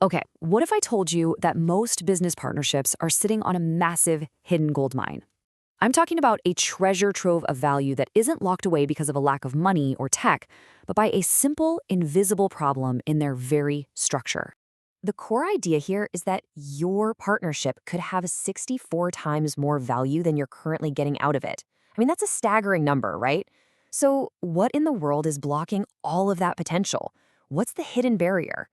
Okay, what if I told you that most business partnerships are sitting on a massive hidden gold mine? I'm talking about a treasure trove of value that isn't locked away because of a lack of money or tech, but by a simple, invisible problem in their very structure. The core idea here is that your partnership could have 64 times more value than you're currently getting out of it. I mean, that's a staggering number, right? So, what in the world is blocking all of that potential? What's the hidden barrier?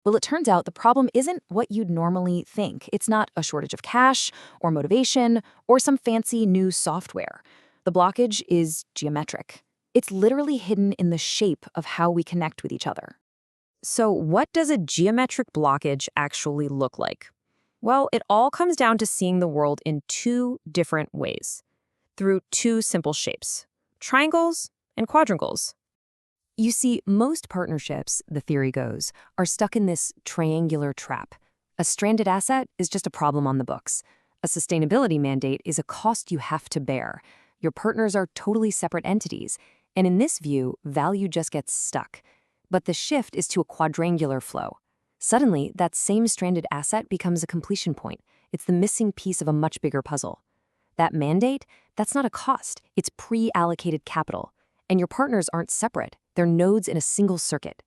Well, it turns out the problem isn't what you'd normally think. It's not a shortage of cash or motivation or some fancy new software. The blockage is geometric. It's literally hidden in the shape of how we connect with each other. So, what does a geometric blockage actually look like? Well, it all comes down to seeing the world in two different ways, through two simple shapes: triangles and quadrangles. You see, most partnerships, the theory goes, are stuck in this triangular trap. A stranded asset is just a problem on the books. A sustainability mandate is a cost you have to bear. Your partners are totally separate entities, and in this view, value just gets stuck. But the shift is to a quadrangular flow. Suddenly, that same stranded asset becomes a completion point. It's the missing piece of a much bigger puzzle. That mandate, that's not a cost, it's pre-allocated capital. And your partners aren't separate. They're nodes in a single circuit.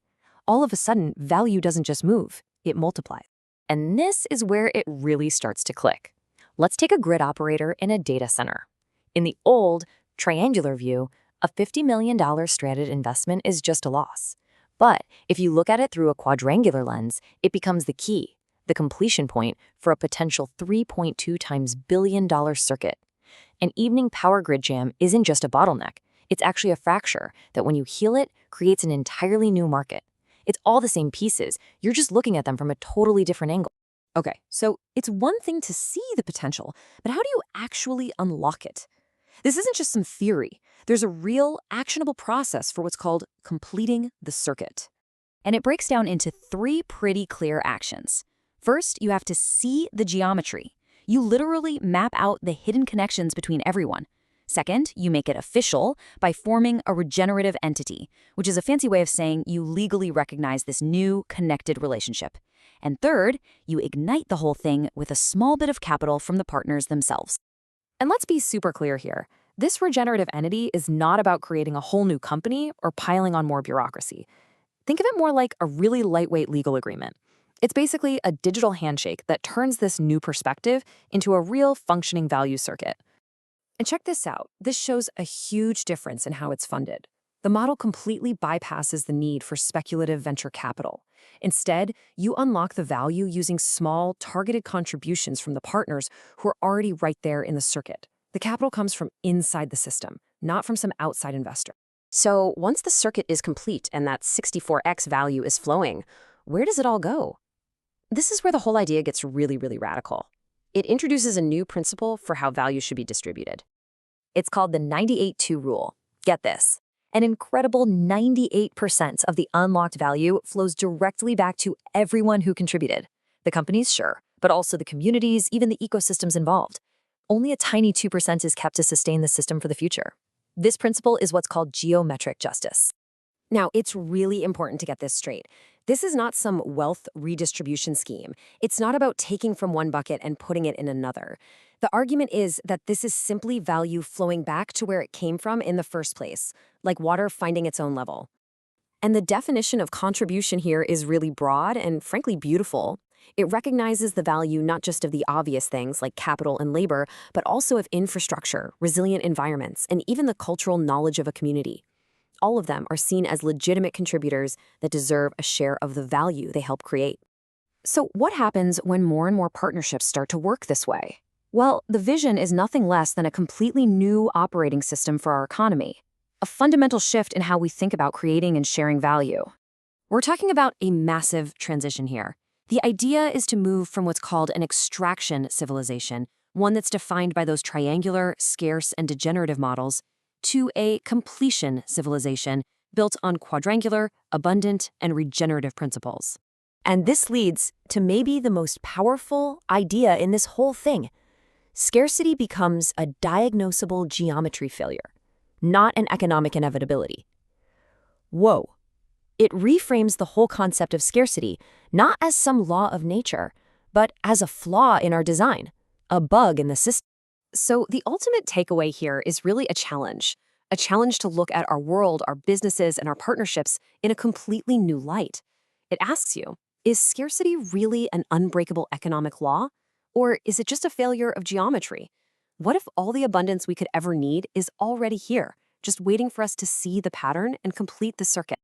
All of a sudden, value doesn't just move, it multiplies. And this is where it really starts to click. Let's take a grid operator in a data center. In the old, triangular view, a $50 million stranded investment is just a loss. But if you look at it through a quadrangular lens, it becomes the key, the completion point for a potential 3.2 times billion-dollar circuit. An evening power grid jam isn't just a bottleneck. It's actually a fracture that when you heal it, creates an entirely new market. It's all the same pieces, you're just looking at them from a totally different angle. Okay, so it's one thing to see the potential, but how do you actually unlock it? This isn't just some theory. There's a real, actionable process for what's called completing the circuit. And it breaks down into three pretty clear actions. First, you have to see the geometry. You literally map out the hidden connections between everyone. Second, you make it official by forming a regenerative entity, which is a fancy way of saying you legally recognize this new, connected relationship. And third, you ignite the whole thing with a small bit of capital from the partners themselves. And let's be super clear here. This regenerative entity is not about creating a whole new company or piling on more bureaucracy. Think of it more like a really lightweight legal agreement. It's basically a digital handshake that turns this new perspective into a real functioning value circuit. And check this out. This shows a huge difference in how it's funded. The model completely bypasses the need for speculative venture capital. Instead, you unlock the value using small, targeted contributions from the partners who are already right there in the circuit. The capital comes from inside the system, not from some outside investor. So once the circuit is complete and that 64x value is flowing, where does it all go? This is where the whole idea gets really, really radical. It introduces a new principle for how value should be distributed. It's called the 98-2 rule. Get this. An incredible 98% of the unlocked value flows directly back to everyone who contributed. The companies, sure, but also the communities, even the ecosystems involved. Only a tiny 2% is kept to sustain the system for the future. This principle is what's called geometric justice. Now, it's really important to get this straight. This is not some wealth redistribution scheme. It's not about taking from one bucket and putting it in another. The argument is that this is simply value flowing back to where it came from in the first place, like water finding its own level. And the definition of contribution here is really broad and frankly beautiful. It recognizes the value not just of the obvious things like capital and labor, but also of infrastructure, resilient environments, and even the cultural knowledge of a community. All of them are seen as legitimate contributors that deserve a share of the value they help create. So what happens when more and more partnerships start to work this way? Well, the vision is nothing less than a completely new operating system for our economy, a fundamental shift in how we think about creating and sharing value. We're talking about a massive transition here. The idea is to move from what's called an extraction civilization, one that's defined by those triangular, scarce, and degenerative models, to a completion civilization built on quadrangular, abundant, and regenerative principles. And this leads to maybe the most powerful idea in this whole thing. Scarcity becomes a diagnosable geometry failure, not an economic inevitability. Whoa. It reframes the whole concept of scarcity, not as some law of nature, but as a flaw in our design, a bug in the system. So the ultimate takeaway here is really a challenge to look at our world, our businesses, and our partnerships in a completely new light. It asks you, is scarcity really an unbreakable economic law? Or is it just a failure of geometry? What if all the abundance we could ever need is already here, just waiting for us to see the pattern and complete the circuit?